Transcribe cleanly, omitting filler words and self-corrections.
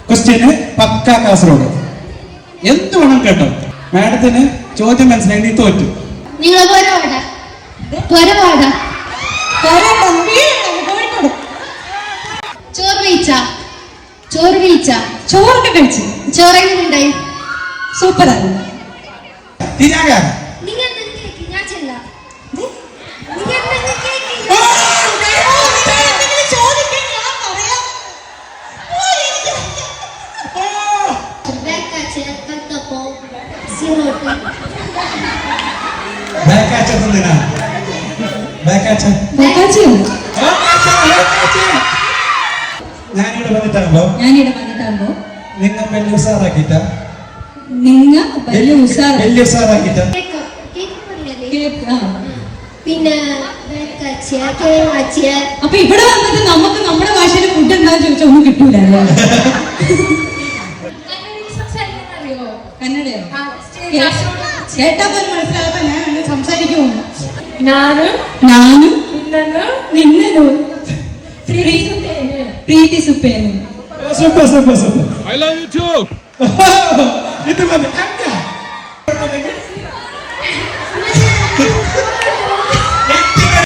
Question പക്ക കാസർഗോഡ്. എന്ത് വേണം കേട്ടോ. മാഡത്തിന് ചോദ്യം മനസ്സിലായി, നീ തോറ്റു. ചോറൊക്കെ കഴിച്ചു. ചോറെങ്ങനെയുണ്ടായി? സൂപ്പറാണ്. ഞാനിവിടെ വന്നിട്ടാകുമ്പോ നിങ്ങ വലിയ ഉസാറാക്കിട്ട പിന്നെ അപ്പൊ ഇവിടെ വന്നിട്ട് നമുക്ക് നമ്മുടെ ഭാഷയിൽ ഫുഡ് എന്താന്ന് ചോദിച്ചാൽ ഒന്നും കിട്ടൂലല്ലോ. കന്നഡയോ? കേട്ടാ പോലും മനസ്സിലാകാത്ത ഞാൻ സംസാരിക്കുമോ? ഞാനും നിന്നോ പ്രീതി സുപ്പേനും. Super. I love you too. ഇത് മതി.